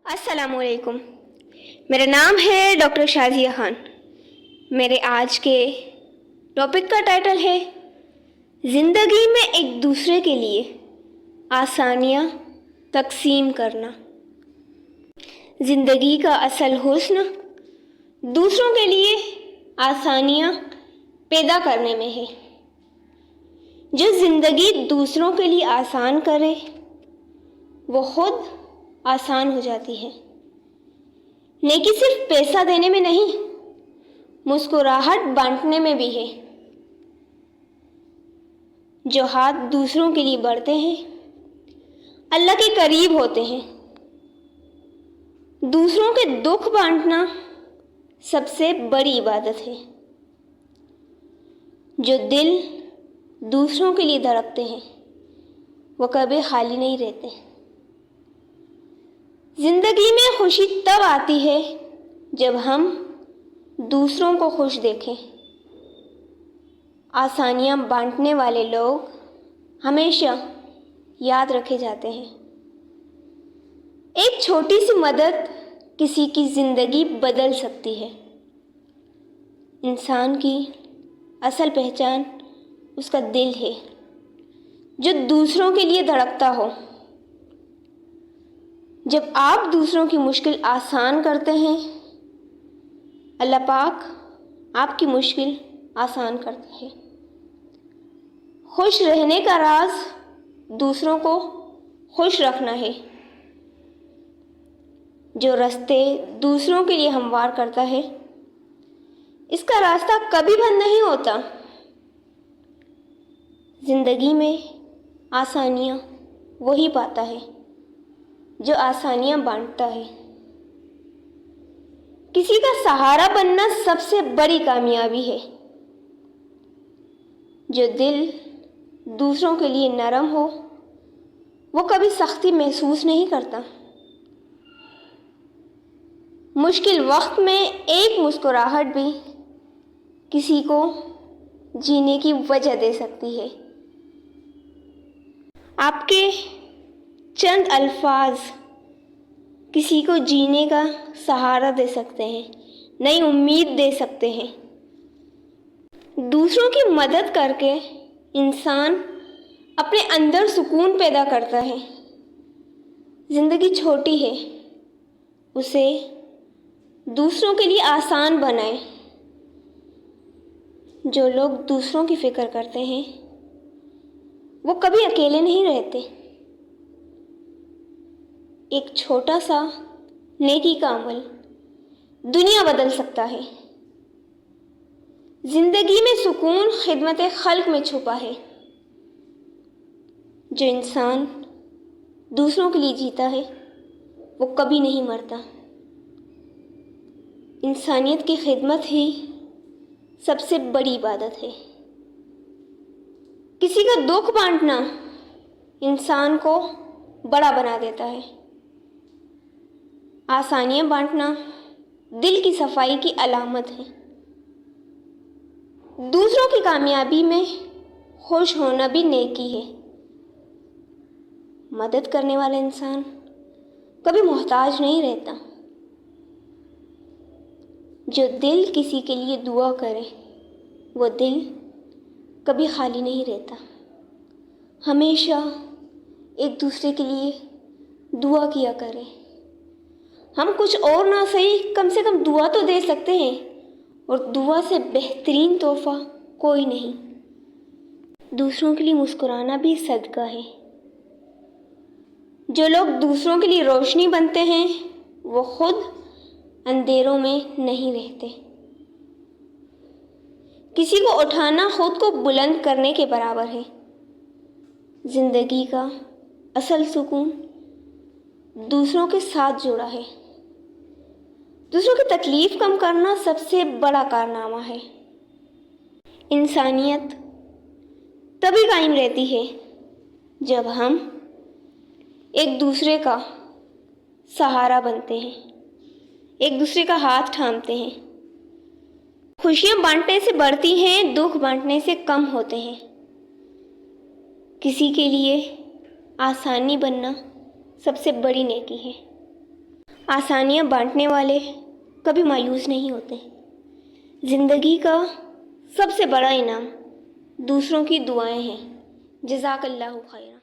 السلام علیکم، میرا نام ہے ڈاکٹر شازیہ خان۔ میرے آج کے ٹاپک کا ٹائٹل ہے زندگی میں ایک دوسرے کے لیے آسانیاں تقسیم کرنا۔ زندگی کا اصل حسن دوسروں کے لیے آسانیاں پیدا کرنے میں ہے۔ جو زندگی دوسروں کے لیے آسان کرے وہ خود آسان ہو جاتی ہے۔ نیکی صرف پیسہ دینے میں نہیں، مسکراہٹ بانٹنے میں بھی ہے۔ جو ہاتھ دوسروں کے لیے بڑھتے ہیں اللہ کے قریب ہوتے ہیں۔ دوسروں کے دکھ بانٹنا سب سے بڑی عبادت ہے۔ جو دل دوسروں کے لیے دھڑکتے ہیں وہ کبھی خالی نہیں رہتے۔ زندگی میں خوشی تب آتی ہے جب ہم دوسروں کو خوش دیکھیں۔ آسانیاں بانٹنے والے لوگ ہمیشہ یاد رکھے جاتے ہیں۔ ایک چھوٹی سی مدد کسی کی زندگی بدل سکتی ہے۔ انسان کی اصل پہچان اس کا دل ہے جو دوسروں کے لیے دھڑکتا ہو۔ جب آپ دوسروں کی مشکل آسان کرتے ہیں اللہ پاک آپ کی مشکل آسان کرتے ہیں۔ خوش رہنے کا راز دوسروں کو خوش رکھنا ہے۔ جو راستے دوسروں کے لیے ہموار کرتا ہے اس کا راستہ کبھی بند نہیں ہوتا۔ زندگی میں آسانیاں وہی پاتا ہے جو آسانیاں بانٹتا ہے۔ کسی کا سہارا بننا سب سے بڑی کامیابی ہے۔ جو دل دوسروں کے لیے نرم ہو وہ کبھی سختی محسوس نہیں کرتا۔ مشکل وقت میں ایک مسکراہٹ بھی کسی کو جینے کی وجہ دے سکتی ہے۔ آپ کے چند الفاظ کسی کو جینے کا سہارا دے سکتے ہیں، نئی امید دے سکتے ہیں۔ دوسروں کی مدد کر کے انسان اپنے اندر سکون پیدا کرتا ہے۔ زندگی چھوٹی ہے، اسے دوسروں کے لیے آسان بنائیں۔ جو لوگ دوسروں کی فکر کرتے ہیں وہ کبھی اکیلے نہیں رہتے۔ ایک چھوٹا سا نیکی کا عمل دنیا بدل سکتا ہے۔ زندگی میں سکون خدمت خلق میں چھپا ہے۔ جو انسان دوسروں کے لیے جیتا ہے وہ کبھی نہیں مرتا۔ انسانیت کی خدمت ہی سب سے بڑی عبادت ہے۔ کسی کا دکھ بانٹنا انسان کو بڑا بنا دیتا ہے۔ آسانیاں بانٹنا دل کی صفائی کی علامت ہے۔ دوسروں کی کامیابی میں خوش ہونا بھی نیکی ہے۔ مدد کرنے والا انسان کبھی محتاج نہیں رہتا۔ جو دل کسی کے لیے دعا کرے وہ دل کبھی خالی نہیں رہتا۔ ہمیشہ ایک دوسرے کے لیے دعا کیا کریں۔ ہم کچھ اور نہ صحیح کم سے کم دعا تو دے سکتے ہیں، اور دعا سے بہترین تحفہ کوئی نہیں۔ دوسروں کے لیے مسکرانا بھی صدقہ ہے۔ جو لوگ دوسروں کے لیے روشنی بنتے ہیں وہ خود اندھیروں میں نہیں رہتے۔ کسی کو اٹھانا خود کو بلند کرنے کے برابر ہے۔ زندگی کا اصل سکون دوسروں کے ساتھ جڑا ہے۔ دوسروں کی تکلیف کم کرنا سب سے بڑا کارنامہ ہے۔ انسانیت تبھی قائم رہتی ہے جب ہم ایک دوسرے کا سہارا بنتے ہیں، ایک دوسرے کا ہاتھ تھامتے ہیں۔ خوشیاں بانٹنے سے بڑھتی ہیں، دکھ بانٹنے سے کم ہوتے ہیں۔ کسی کے لیے آسانی بننا سب سے بڑی نیکی ہے۔ آسانیاں بانٹنے والے کبھی مایوس نہیں ہوتے۔ زندگی کا سب سے بڑا انعام دوسروں کی دعائیں ہیں۔ جزاک اللہ خیرہ۔